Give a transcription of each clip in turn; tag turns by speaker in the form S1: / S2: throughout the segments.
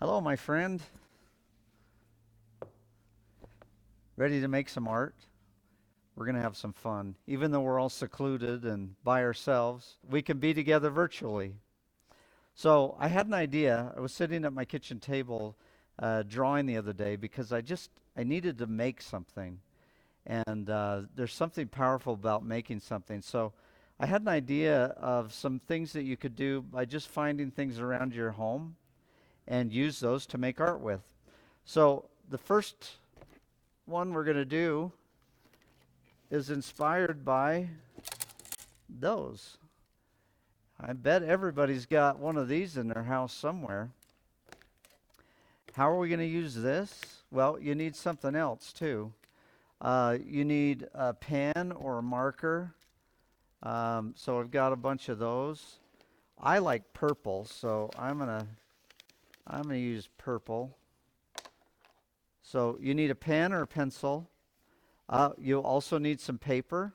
S1: Hello, my friend. Ready to make some art? We're going to have some fun. Even though we're all secluded and by ourselves, we can be together virtually. So, I had an idea. I was sitting at my kitchen table drawing the other day because I needed to make something. And there's something powerful about making something. So, I had an idea of some things that you could do by just finding things around your home and use those to make art with. So, the first one we're going to do is inspired by those. I bet everybody's got one of these in their house somewhere. How are we going to use this? Well, you need something else too. You need a pen or a marker. So I've got a bunch of those. I like purple, so I'm gonna use purple. So you need a pen or a pencil. You'll also need some paper.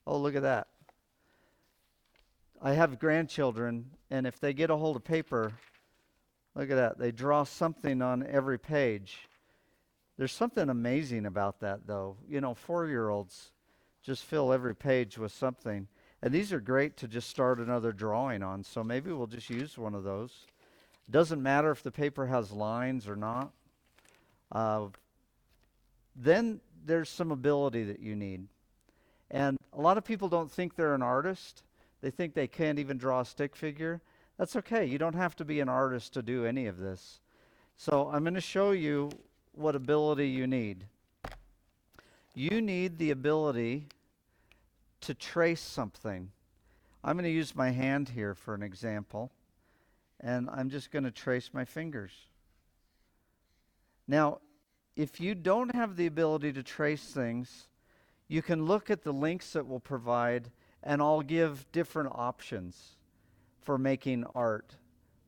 S1: Oh, look at that. I have grandchildren, and if they get a hold of paper, look at that. They draw something on every page. There's something amazing about that, though. 4-year-olds just fill every page with something. And these are great to just start another drawing on, so maybe we'll just use one of those. Doesn't matter if the paper has lines or not. Uh, then there's some ability that you need. And a lot of people don't think they're an artist. They think they can't even draw a stick figure. That's okay. You don't have to be an artist to do any of this. So I'm going to show you what ability you need. You need the ability to trace something. I'm going to use my hand here for an example, and I'm just going to trace my fingers. Now, if you don't have the ability to trace things, you can look at the links that we'll provide, and I'll give different options for making art.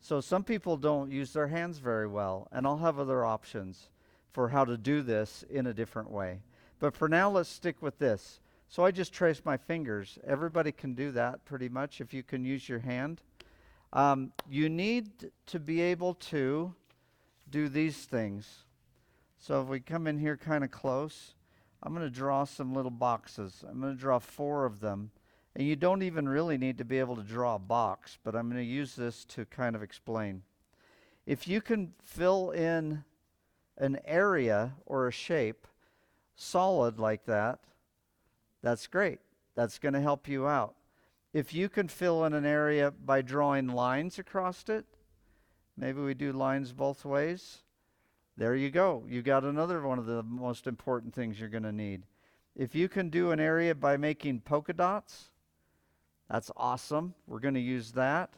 S1: So some people don't use their hands very well, and I'll have other options for how to do this in a different way. But for now, let's stick with this. So I just traced my fingers. Everybody can do that pretty much if you can use your hand. You need to be able to do these things. So if we come in here kind of close, I'm going to draw some little boxes. I'm going to draw 4 of them. And you don't even really need to be able to draw a box, but I'm going to use this to kind of explain. If you can fill in an area or a shape solid like that, that's great. That's going to help you out. If you can fill in an area by drawing lines across it, maybe we do lines both ways. There you go. You got another one of the most important things you're going to need. If you can do an area by making polka dots, that's awesome. We're going to use that.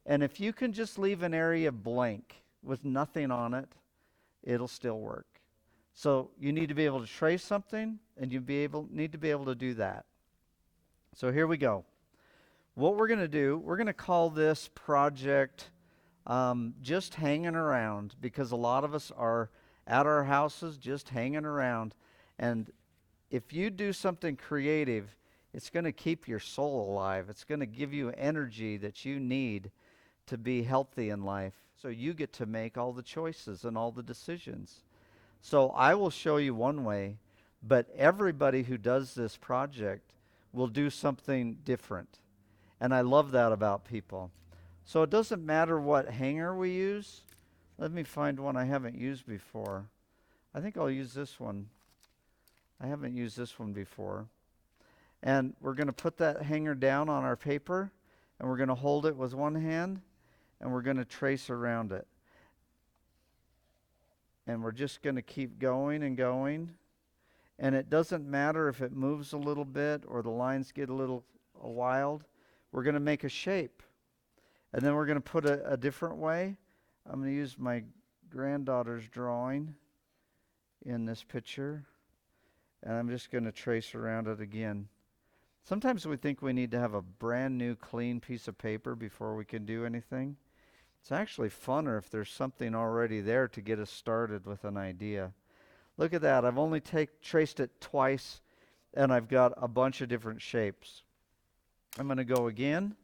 S1: And if you can just leave an area blank with nothing on it, it'll still work. So you need to be able to trace something, and need to be able to do that. So here we go. What we're going to do, we're going to call this project just hanging around, because a lot of us are at our houses just hanging around. And if you do something creative, it's going to keep your soul alive. It's going to give you energy that you need to be healthy in life. So you get to make all the choices and all the decisions. So I will show you one way, but everybody who does this project will do something different. And I love that about people. So it doesn't matter what hanger we use. Let me find one I haven't used before. I think I'll use this one. I haven't used this one before. And we're going to put that hanger down on our paper, and we're going to hold it with one hand, and we're going to trace around it. And we're just going to keep going and going. And it doesn't matter if it moves a little bit or the lines get a little wild. We're going to make a shape. And then we're going to put a different way. I'm going to use my granddaughter's drawing in this picture. And I'm just going to trace around it again. Sometimes we think we need to have a brand new clean piece of paper before we can do anything. It's actually funner if there's something already there to get us started with an idea. Look at that. I've only traced it twice, and I've got a bunch of different shapes. I'm going to go again.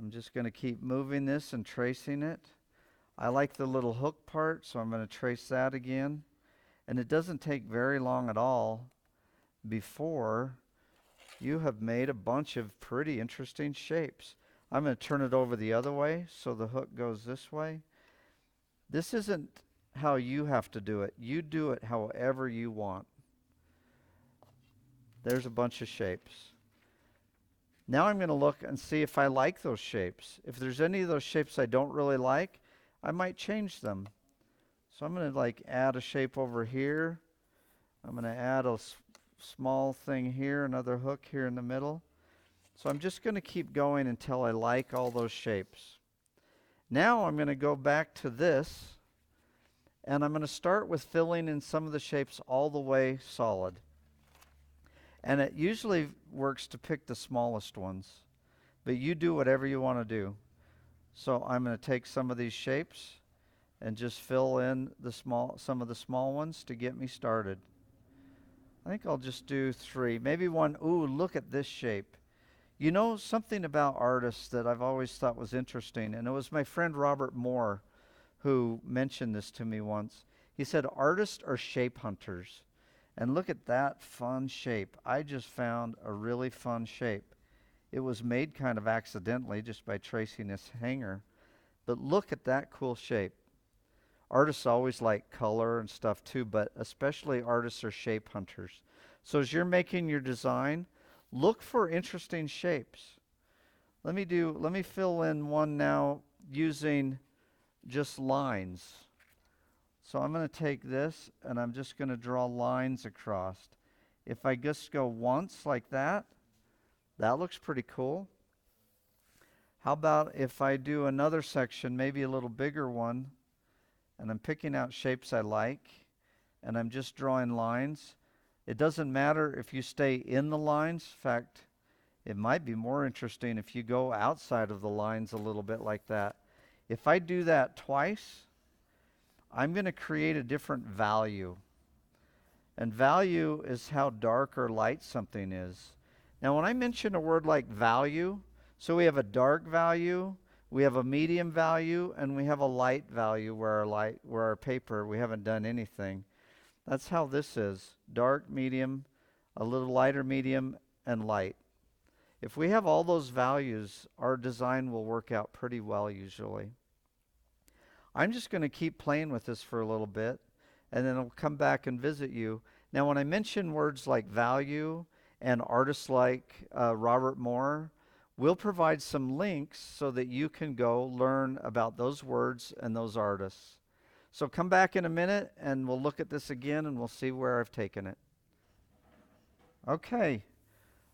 S1: I'm just going to keep moving this and tracing it. I like the little hook part, so I'm going to trace that again. And it doesn't take very long at all before you have made a bunch of pretty interesting shapes. I'm going to turn it over the other way so the hook goes this way. This isn't how you have to do it. You do it however you want. There's a bunch of shapes. Now I'm going to look and see if I like those shapes. If there's any of those shapes I don't really like, I might change them. So I'm going to like add a shape over here. I'm going to add a small thing here, another hook here in the middle. So I'm just going to keep going until I like all those shapes. Now I'm going to go back to this, and I'm going to start with filling in some of the shapes all the way solid. And it usually works to pick the smallest ones, but you do whatever you want to do. So I'm going to take some of these shapes and just fill in some of the small ones to get me started. I think I'll just do 3, maybe 1. Ooh, look at this shape. You know something about artists that I've always thought was interesting, and it was my friend Robert Moore who mentioned this to me once. He said artists are shape hunters. And look at that fun shape. I just found a really fun shape. It was made kind of accidentally just by tracing this hanger. But look at that cool shape. Artists always like color and stuff too, but especially artists are shape hunters. So as you're making your design, look for interesting shapes. Let me fill in one now using just lines. So I'm going to take this and I'm just going to draw lines across. If I just go once like that, that looks pretty cool. How about if I do another section, maybe a little bigger one, and I'm picking out shapes I like, and I'm just drawing lines. It doesn't matter if you stay in the lines. In fact, it might be more interesting if you go outside of the lines a little bit like that. If I do that twice, I'm going to create a different value. And value is how dark or light something is. Now, when I mention a word like value, so we have a dark value, we have a medium value, and we have a light value where our paper, we haven't done anything. That's how this is. Dark, medium, a little lighter medium, and light. If we have all those values, our design will work out pretty well usually. I'm just going to keep playing with this for a little bit, and then I'll come back and visit you. Now, when I mention words like value and artists like Robert Moore, we'll provide some links so that you can go learn about those words and those artists. So come back in a minute, and we'll look at this again, and we'll see where I've taken it. Okay.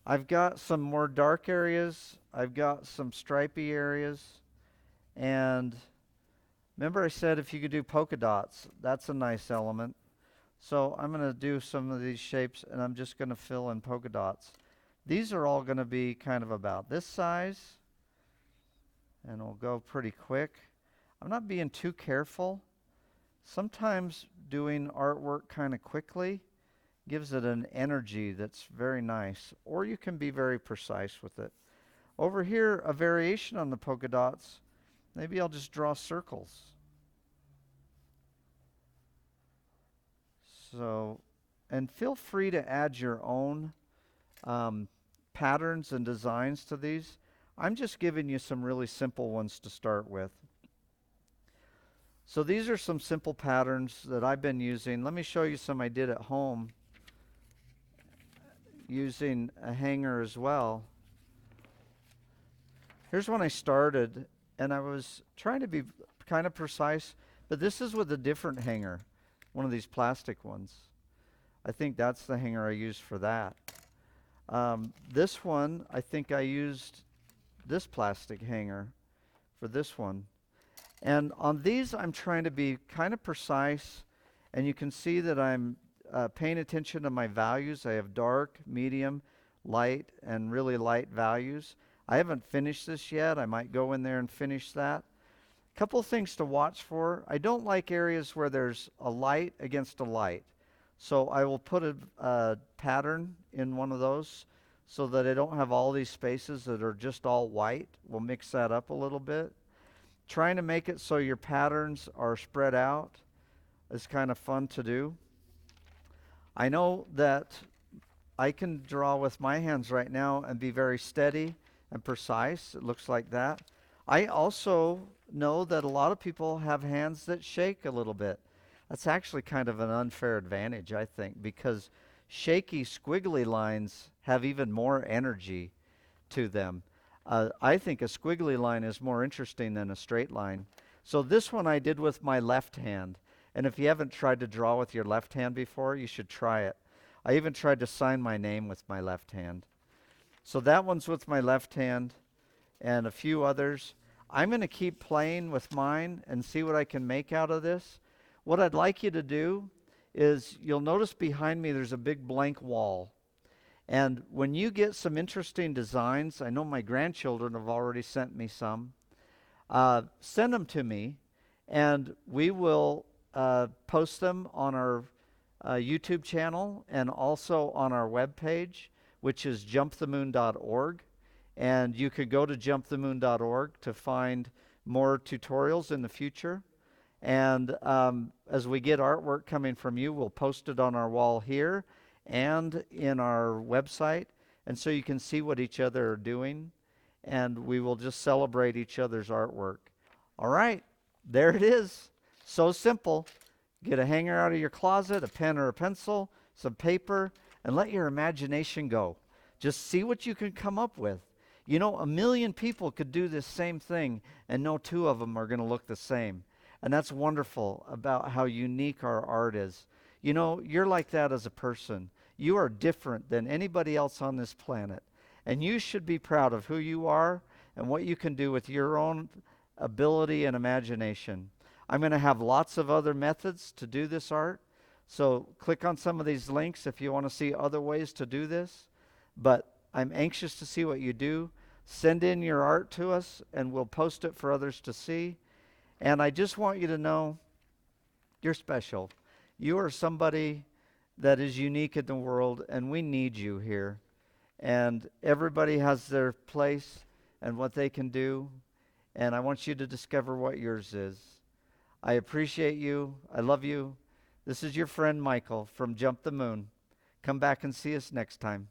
S1: I've got some more dark areas. I've got some stripy areas, and remember I said if you could do polka dots, that's a nice element. So I'm going to do some of these shapes, and I'm just going to fill in polka dots. These are all going to be kind of about this size, and we'll go pretty quick. I'm not being too careful. Sometimes doing artwork kind of quickly gives it an energy that's very nice, or you can be very precise with it. Over here, a variation on the polka dots. Maybe I'll just draw circles. So, and feel free to add your own patterns and designs to these. I'm just giving you some really simple ones to start with. So these are some simple patterns that I've been using. Let me show you some I did at home using a hanger as well. Here's when I started, and I was trying to be kind of precise, but this is with a different hanger, one of these plastic ones. I think that's the hanger I used for that. This one, I think I used this plastic hanger for this one. And on these, I'm trying to be kind of precise, and you can see that I'm paying attention to my values. I have dark, medium, light, and really light values. I haven't finished this yet. I might go in there and finish that. A couple things to watch for. I don't like areas where there's a light against a light. So I will put a pattern in one of those so that I don't have all these spaces that are just all white. We'll mix that up a little bit. trying to make it so your patterns are spread out is kind of fun to do. I know that I can draw with my hands right now and be very steady and precise. It looks like that. I also know that a lot of people have hands that shake a little bit. That's actually kind of an unfair advantage, I think, because shaky, squiggly lines have even more energy to them. I think a squiggly line is more interesting than a straight line. So this one I did with my left hand. And if you haven't tried to draw with your left hand before, you should try it. I even tried to sign my name with my left hand. So that one's with my left hand and a few others. I'm going to keep playing with mine and see what I can make out of this. What I'd like you to do is you'll notice behind me there's a big blank wall. And when you get some interesting designs, I know my grandchildren have already sent me some, send them to me, and we will post them on our YouTube channel and also on our webpage, which is jumpthemoon.org. And you could go to jumpthemoon.org to find more tutorials in the future. And as we get artwork coming from you, we'll post it on our wall here and in our website. And so you can see what each other are doing. And we will just celebrate each other's artwork. All right, there it is. So simple. Get a hanger out of your closet, a pen or a pencil, some paper, and let your imagination go. Just see what you can come up with. You know, 1 million people could do this same thing, and no two of them are going to look the same. And that's wonderful about how unique our art is. You know, you're like that as a person. You are different than anybody else on this planet. And you should be proud of who you are and what you can do with your own ability and imagination. I'm going to have lots of other methods to do this art. So click on some of these links if you want to see other ways to do this. But I'm anxious to see what you do. Send in your art to us and we'll post it for others to see. And I just want you to know you're special. You are somebody that is unique in the world, and we need you here. And everybody has their place and what they can do, and I want you to discover what yours is. I appreciate you. I love you. This is your friend Michael from Jump the Moon. Come back and see us next time.